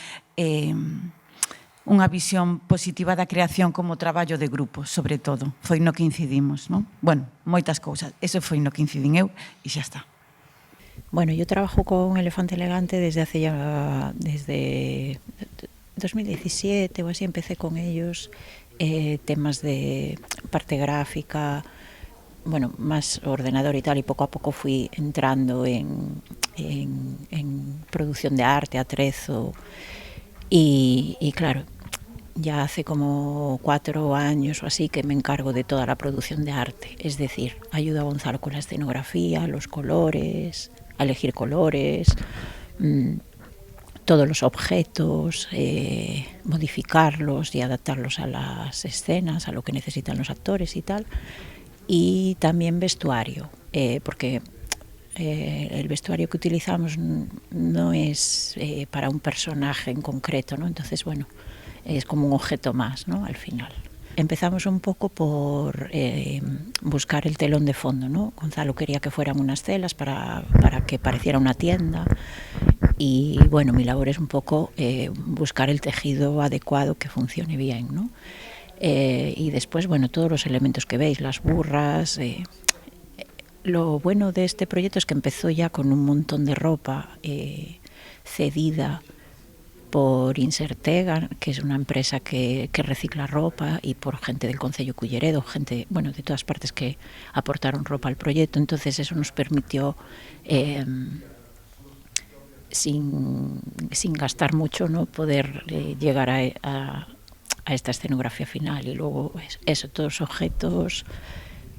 positiva da creación como traballo de grupo, sobre todo. Foi no que incidimos, non? Bueno, moitas cousas. Eso foi no que incidín eu e xa está. Bueno, yo trabajo con Elefante Elegante desde 2017 o así, empecé con ellos, temas de parte gráfica, bueno, más ordenador y tal, y poco a poco fui entrando en producción de arte, atrezo, y claro, ya hace como 4 años o así que me encargo de toda la producción de arte. Es decir, ayudo a Gonzalo con la escenografía, los colores, a elegir colores, todos los objetos, modificarlos y adaptarlos a las escenas, a lo que necesitan los actores y tal. Y también vestuario, porque el vestuario que utilizamos no es para un personaje en concreto, ¿no? Entonces, bueno, es como un objeto más, ¿no? Al final. Empezamos un poco por buscar el telón de fondo, ¿no? Gonzalo quería que fueran unas telas para que pareciera una tienda y, bueno, mi labor es un poco buscar el tejido adecuado que funcione bien, ¿no? Y después, bueno, todos los elementos que veis, las burras. Lo bueno de este proyecto es que empezó ya con un montón de ropa cedida por Insertega, que es una empresa que recicla ropa, y por gente del Concello Culleredo, gente, bueno, de todas partes que aportaron ropa al proyecto. Entonces eso nos permitió, sin gastar mucho, ¿no?, poder llegar a esta escenografía final. Y luego eso, todos los objetos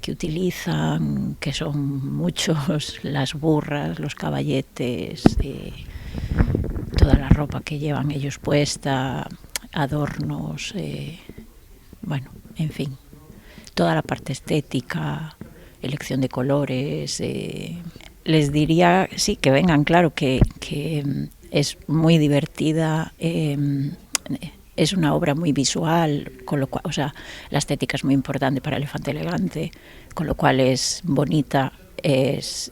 que utilizan, que son muchos, las burras, los caballetes, toda la ropa que llevan ellos puesta, adornos, bueno, en fin, toda la parte estética, elección de colores. Les diría, sí, que vengan, claro, que es muy divertida, es una obra muy visual, con lo cual, o sea, la estética es muy importante para Elefante Elegante, con lo cual es bonita, es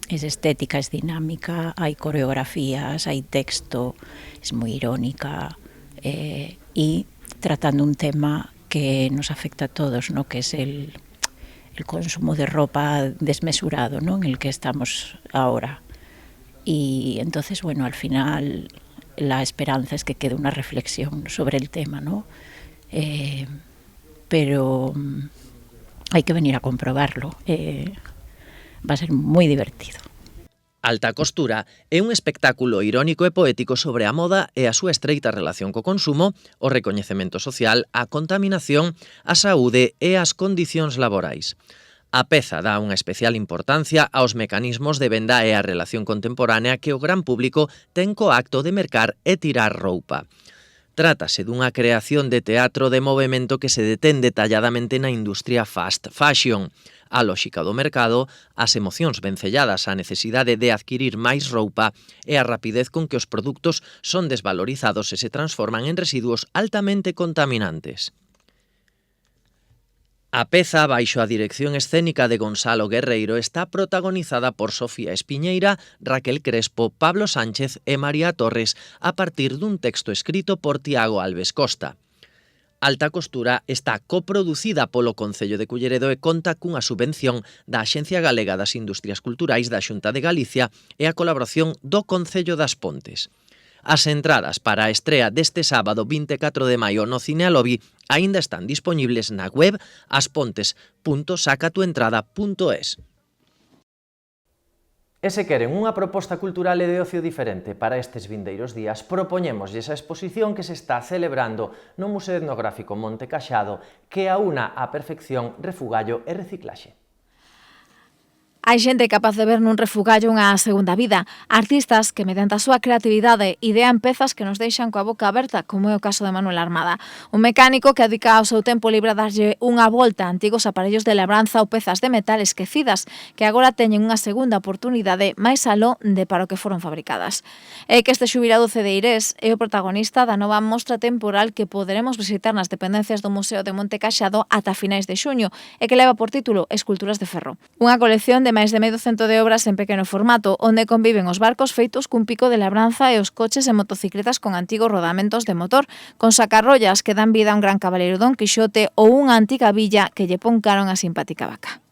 estética, es dinámica, hay coreografías, hay texto, es muy irónica, y tratando un tema que nos afecta a todos, ¿no?, que es el consumo de ropa desmesurado, ¿no?, en el que estamos ahora. Y entonces, bueno, al final la esperanza es que quede una reflexión sobre el tema, ¿no? Pero hay que venir a comprobarlo. Va a ser moi divertido. Alta Costura é un espectáculo irónico e poético sobre a moda e a súa estreita relación co consumo, o recoñecemento social, a contaminación, a saúde e as condicións laborais. A peza dá unha especial importancia aos mecanismos de venda e a relación contemporánea que o gran público ten co acto de mercar e tirar roupa. Trátase dunha creación de teatro de movimento que se detén detalladamente na industria fast fashion, a lóxica do mercado, as emocións vencelladas á necesidade de adquirir máis roupa e a rapidez con que os produtos son desvalorizados e se transforman en residuos altamente contaminantes. A peza, baixo a dirección escénica de Gonzalo Guerreiro, está protagonizada por Sofía Espiñeira, Raquel Crespo, Pablo Sánchez e María Torres a partir dun texto escrito por Tiago Alves Costa. Alta Costura está coproducida polo Concello de Culleredo e conta cunha subvención da Axencia Galega das Industrias Culturais da Xunta de Galicia e a colaboración do Concello das Pontes. As entradas para a estrea deste sábado 24 de maio no Cine Alobi aínda están disponibles na web aspontes.sacatuentrada.es. E se queren unha proposta cultural e de ocio diferente para estes vindeiros días, propoñémoslle esa exposición que se está celebrando no Museo Etnográfico Monte Caxado, que aúna á perfección refugallo e reciclaxe. Hai xente capaz de ver nun refugallo unha segunda vida, artistas que mediante a súa creatividade idean pezas que nos deixan coa boca aberta, como é o caso de Manuel Armada, un mecánico que dedica o seu tempo libre a darlle unha volta a antigos aparellos de labranza ou pezas de metal esquecidas, que agora teñen unha segunda oportunidade máis aló de para o que foron fabricadas. É que este xubilado cedeirés é o protagonista da nova mostra temporal que poderemos visitar nas dependencias do Museo de Monte Caxado ata finais de xuño e que leva por título Esculturas de Ferro. Unha colección de máis de medio cento de obras en pequeno formato, onde conviven os barcos feitos cun pico de labranza e os coches e motocicletas con antigos rodamentos de motor, con sacarrollas que dan vida a un gran cabaleiro Don Quixote ou unha antiga villa que lle pon cara a unha simpática vaca.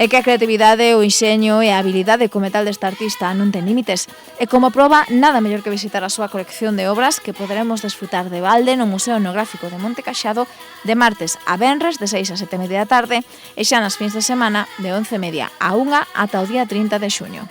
É que a creatividade, o enxeño e a habilidade como tal desta artista non ten límites. E como proba, nada mellor que visitar a súa colección de obras que poderemos desfrutar de balde no Museo Etnográfico de Monte Caxado de martes a venres de 6 a 7:30 da tarde e xa nas fins de semana de 11:30 a 1 ata o día 30 de xuño.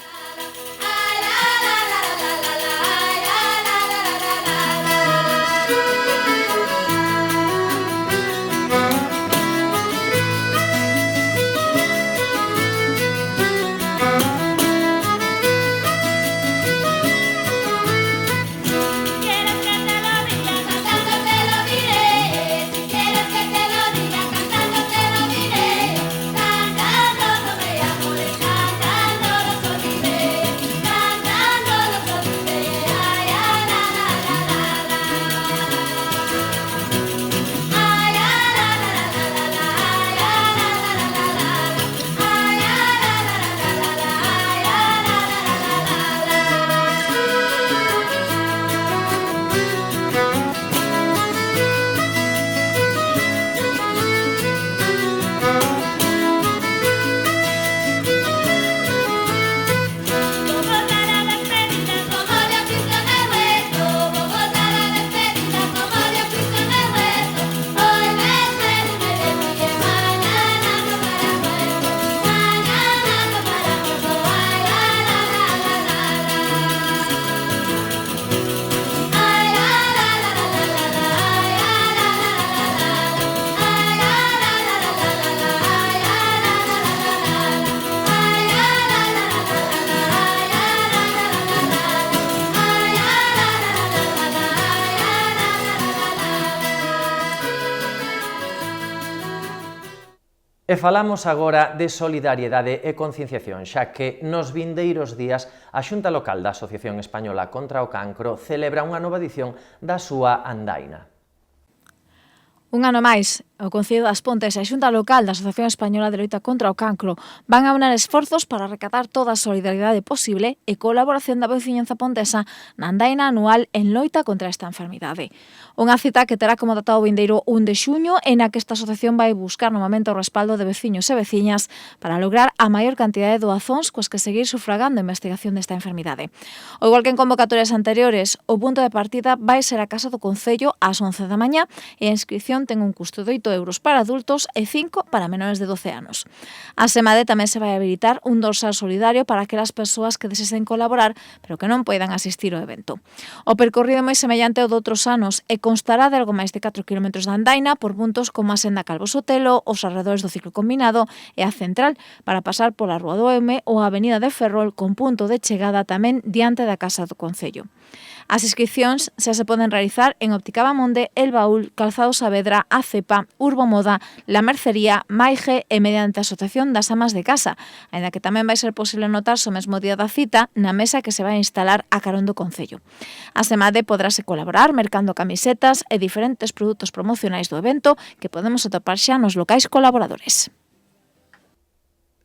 E falamos agora de solidariedade e concienciación, xa que nos vindeiros días a Xunta Local da Asociación Española contra o Cancro celebra unha nova edición da súa andaina. Un ano máis, o Concello das Pontes e a Xunta Local da Asociación Española de Loita contra o Cancro van a unar esforzos para recatar toda a solidariedade posible e colaboración da veciñanza pontesa na andaina anual en loita contra esta enfermidade. Unha cita que terá como data o vindeiro 1 de xuño e na que esta asociación vai buscar novamente o respaldo de veciños e veciñas para lograr a maior cantidade de doazóns coas que seguir sufragando a investigación desta enfermidade. O igual que en convocatorias anteriores, o punto de partida vai ser a Casa do Concello ás 11 da mañá e a inscripción ten un custo de 8 euros para adultos e 5 para menores de 12 anos. A SEMADE tamén se vai habilitar un dorsal solidario para aquelas persoas que desesen colaborar pero que non poidan asistir ao evento. O percorrido é moi semellante ao de outros anos e constará de algo máis de 4 km de andaina por puntos como a Senda Calvo Sotelo, os arredores do ciclo combinado e a central para pasar pola Rúa do Eume ou a Avenida de Ferrol con punto de chegada tamén diante da Casa do Concello. As inscripcións xa se poden realizar en Óptica Bamonde, El Baúl, Calzado Saavedra, A Cepa, Urbo Moda, La Mercería, Maige e mediante a Asociación das Amas de Casa, aínda que tamén vai ser posible notarse o mesmo día da cita na mesa que se vai instalar a carón do Concello. A SEMADE podrase colaborar mercando camisetas e diferentes produtos promocionais do evento que podemos atopar xa nos locais colaboradores.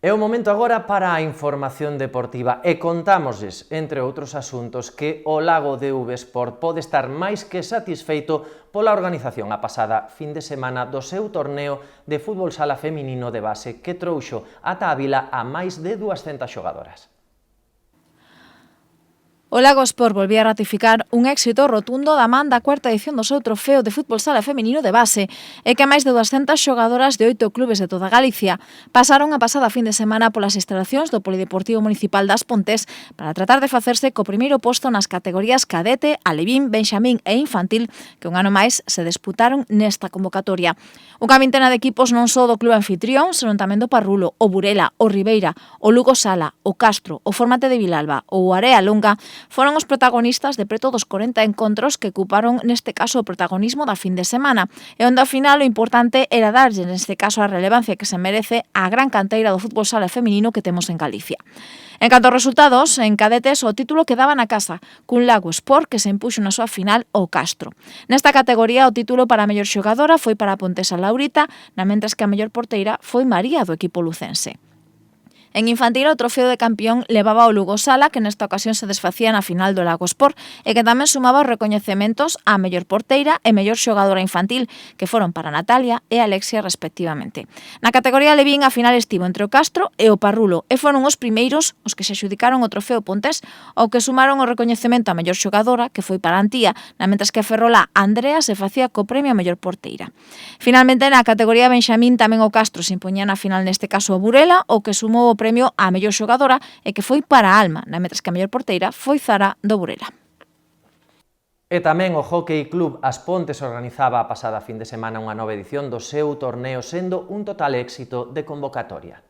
É o momento agora para a información deportiva e contámoslles, entre outros asuntos, que o Lago de Uvesport pode estar máis que satisfeito pola organización a pasada fin de semana do seu torneo de fútbol sala feminino de base que trouxo ata a vila a máis de 200 xogadoras. O Lago Sport volvía a ratificar un éxito rotundo da man da cuarta edición do seu trofeo de fútbol sala feminino de base e que máis de 200 xogadoras de 8 clubes de toda Galicia pasaron a pasada fin de semana polas instalacións do Polideportivo Municipal das Pontes para tratar de facerse co primeiro posto nas categorías cadete, alevín, benxamín e infantil que un ano máis se disputaron nesta convocatoria. Unha vintena de equipos non só do club anfitrión, senón tamén do Parrulo, o Burela, o Ribeira, o Lugo Sala, o Castro, o Formate de Vilalba ou o Area Longa foron os protagonistas de preto dos 40 encontros que ocuparon neste caso o protagonismo da fin de semana e onde ao final o importante era darlle neste caso a relevancia que se merece a gran canteira do fútbol sala feminino que temos en Galicia. En canto aos resultados, en cadetes o título quedaba na casa, cun Lago Sport que se impuxo na súa final ao Castro. Nesta categoría o título para a mellor xogadora foi para a pontesa Laurita, na mentras que a mellor porteira foi María do equipo lucense. En infantil, o trofeo de campeón levaba o Lugo Sala, que nesta ocasión se desfacía na final do Lago Sport, e que tamén sumaba os recoñecementos a mellor porteira e mellor xogadora infantil, que foron para Natalia e Alexia respectivamente. Na categoría Levín, a final estivo entre o Castro e o Parrulo, e foron os primeiros os que se adxudicaron o trofeo Pontés, ao que sumaron o recoñecemento a mellor xogadora, que foi para Antía, na mentres que a Ferrolá Andrea se facía co premio a mellor porteira. Finalmente, na categoría Benxamín, tamén o Castro se impoñía na final, neste caso o Burela, o que sumou o premio a mellor xogadora e que foi para Alma, na mentres que a mellor porteira foi Zara do Burela. E tamén o Hockey Club As Pontes organizaba a pasada fin de semana unha nova edición do seu torneo, sendo un total éxito de convocatoria.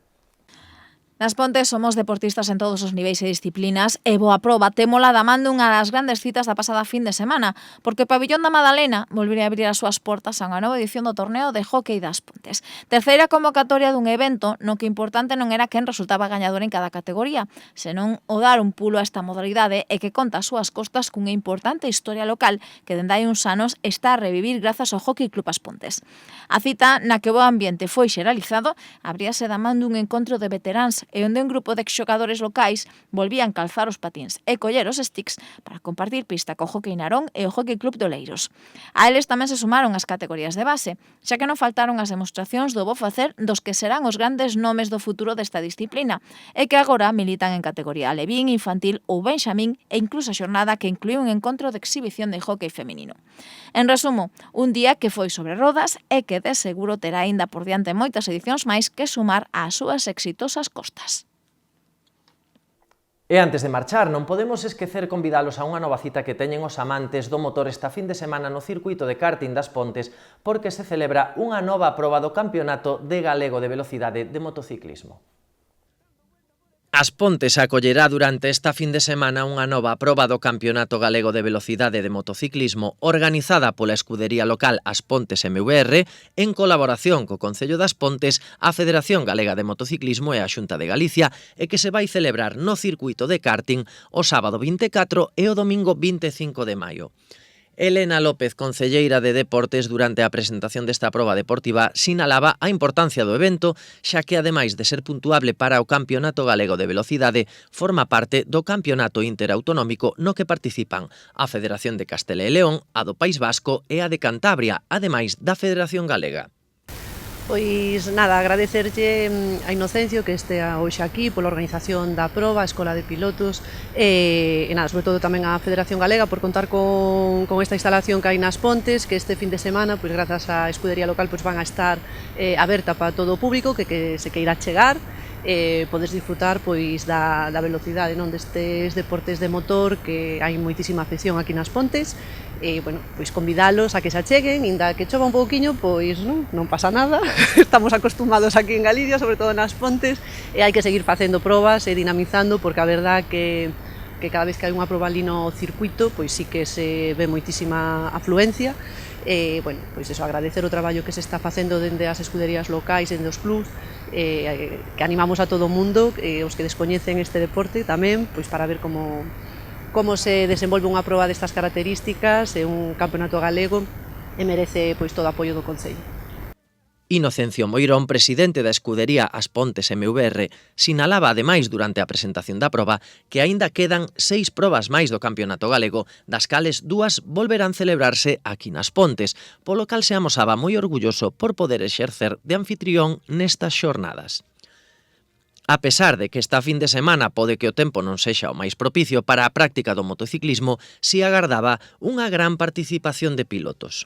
Nas Pontes somos deportistas en todos os niveis e disciplinas e boa proba témola da man dunha das grandes citas da pasada fin de semana, porque o Pabillón da Madalena volvería a abrir as súas portas a unha nova edición do torneo de Hockey das Pontes. Terceira convocatoria dun evento no que importante non era quen resultaba gañador en cada categoría, senón o dar un pulo a esta modalidade e que conta as súas costas cunha importante historia local que dende hai uns anos está a revivir grazas ao Hockey Club As Pontes. A cita na que o bo ambiente foi xeralizado abríase da man dun encontro de veteráns e onde un grupo de exxogadores locais volvían calzar os patins e coller os sticks para compartir pista co Hockey Narón e o Hockey Club de Oleiros. A eles tamén se sumaron as categorías de base, xa que non faltaron as demostracións do bo facer dos que serán os grandes nomes do futuro desta disciplina e que agora militan en categoría Levín, infantil ou Benxamín e incluso a xornada que incluía un encontro de exhibición de hockey feminino. En resumo, un día que foi sobre rodas e que de seguro terá aínda por diante moitas edicións máis que sumar ás súas exitosas costas. E antes de marchar, non podemos esquecer convidalos a unha nova cita que teñen os amantes do motor esta fin de semana no circuito de karting das Pontes, porque se celebra unha nova proba do Campeonato de Galego de Velocidade de Motociclismo. As Pontes acollerá durante esta fin de semana unha nova proba do Campeonato Galego de Velocidade de Motociclismo organizada pola escudería local As Pontes MVR en colaboración co Concello das Pontes, a Federación Galega de Motociclismo e a Xunta de Galicia e que se vai celebrar no circuito de karting o sábado 24 e o domingo 25 de maio. Elena López, concelleira de Deportes, durante a presentación desta proba deportiva, sinalaba a importancia do evento, xa que, ademais de ser puntuable para o Campeonato Galego de Velocidade, forma parte do Campeonato Interautonómico no que participan a Federación de Castela e León, a do País Vasco e a de Cantabria, ademais da Federación Galega. Pois nada, agradecerlle a Inocencio que estea hoxe aquí pola organización da proba, a Escola de Pilotos e nada, sobre todo tamén a Federación Galega por contar con esta instalación que hai nas Pontes, que este fin de semana, pois grazas á escudería local, pois van a estar aberta para todo o público que se queira chegar, podes disfrutar pois da velocidade, non, destes deportes de motor que hai moitísima afección aquí nas Pontes. E, bueno, pois convidalos a que se acheguen, inda que chova un pouquiño, pois non pasa nada, estamos acostumados aquí en Galicia, sobre todo nas Pontes, e hai que seguir facendo probas e dinamizando, porque a verdad que cada vez que hai unha proba ali no circuito, pois sí que se ve moitísima afluencia, e, bueno, pois eso, agradecer o traballo que se está facendo dende as escuderías locais, dende os clubs, que animamos a todo o mundo, os que descoñecen este deporte tamén, pois para ver como se desenvolve unha proba destas características e un campeonato galego e merece pois todo o apoio do Concello. Inocencio Moirón, presidente da escudería As Pontes MVR, sinalaba ademais durante a presentación da proba que aínda quedan 6 probas máis do Campeonato Galego, das cales 2 volverán celebrarse aquí nas Pontes, polo cal se amosaba moi orgulloso por poder exercer de anfitrión nestas xornadas. A pesar de que esta fin de semana pode que o tempo non sexa o máis propicio para a práctica do motociclismo, si agardaba unha gran participación de pilotos.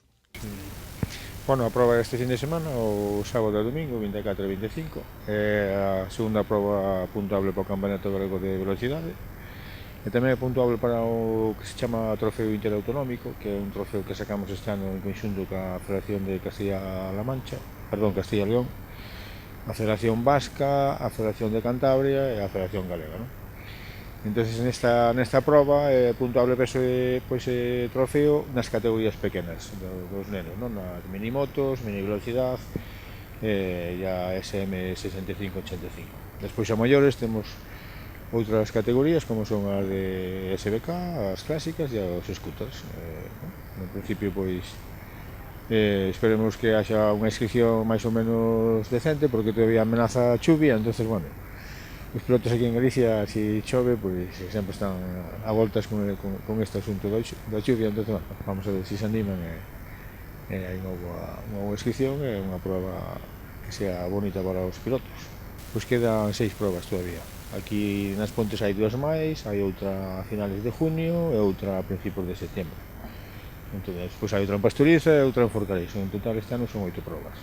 Bueno, a proba este fin de semana, o sábado e domingo, 24 e 25, é a segunda proba puntuable para o Campeonato Galego de Velocidade, e tamén é puntuable para o que se chama Trofeo Interautonómico, que é un trofeo que sacamos este ano en conxunto ca Federación de Castilla-La Mancha, perdón, Castilla e León, a Federación Vasca, a Federación de Cantabria e a Federación Galega, non? Entonces, nesta proba é puntuable pois trofeo nas categorías pequenas dos nenos, non? Nas minimotos, minivelocidade e a SM65-85. Despois a maiores temos outras categorías como son as de SBK, as clásicas e os scooters. No principio, pois, esperemos que haxa unha inscripción máis ou menos decente porque todavía amenaza a chuvia, entonces, bueno, Os pilotos aquí en Galicia, se chove, pois sempre están a voltas con este asunto da chuvia, entón, vamos a ver se se animan e hai unha boa inscripción e unha prova que sea bonita para os pilotos. Pois quedan 6 probas todavía. Aquí nas Pontes hai 2 máis, hai outra a finales de junio e outra a principios de setembro. Entón, pois hai outra en Pastoriza e outra en Fortaleza. En total este ano son 8 probas.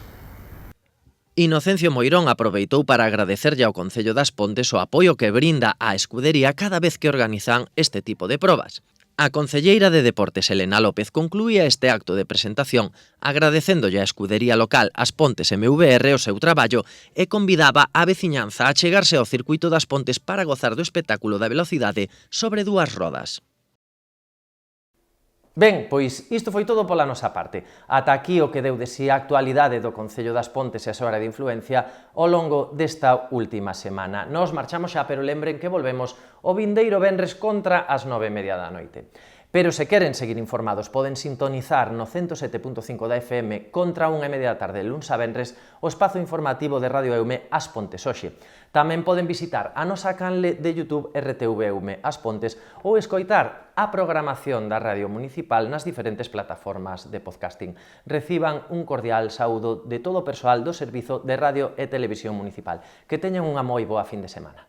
Inocencio Moirón aproveitou para agradecerlle ao Concello das Pontes o apoio que brinda á escudería cada vez que organizan este tipo de probas. A concelleira de Deportes, Elena López, concluía este acto de presentación agradecéndolle á escudería local As Pontes MVR o seu traballo e convidaba a veciñanza a chegarse ao circuito das Pontes para gozar do espectáculo da velocidade sobre 2 rodas. Ben, pois isto foi todo pola nosa parte. Ata aquí o que deu de si a actualidade do Concello das Pontes e a súa área de influencia ao longo desta última semana. Nos marchamos xa, pero lembren que volvemos o vindeiro venres contra as 9:30 da noite. Pero se queren seguir informados, poden sintonizar no 107.5 da FM contra 1:30 da tarde, luns a venres, o espazo informativo de Radio Eume As Pontes hoxe. Tamén poden visitar a nosa canle de YouTube RTV Eume As Pontes ou escoitar a programación da Radio Municipal nas diferentes plataformas de podcasting. Reciban un cordial saúdo de todo o persoal do Servizo de Radio e Televisión Municipal. Que teñan unha moi boa fin de semana.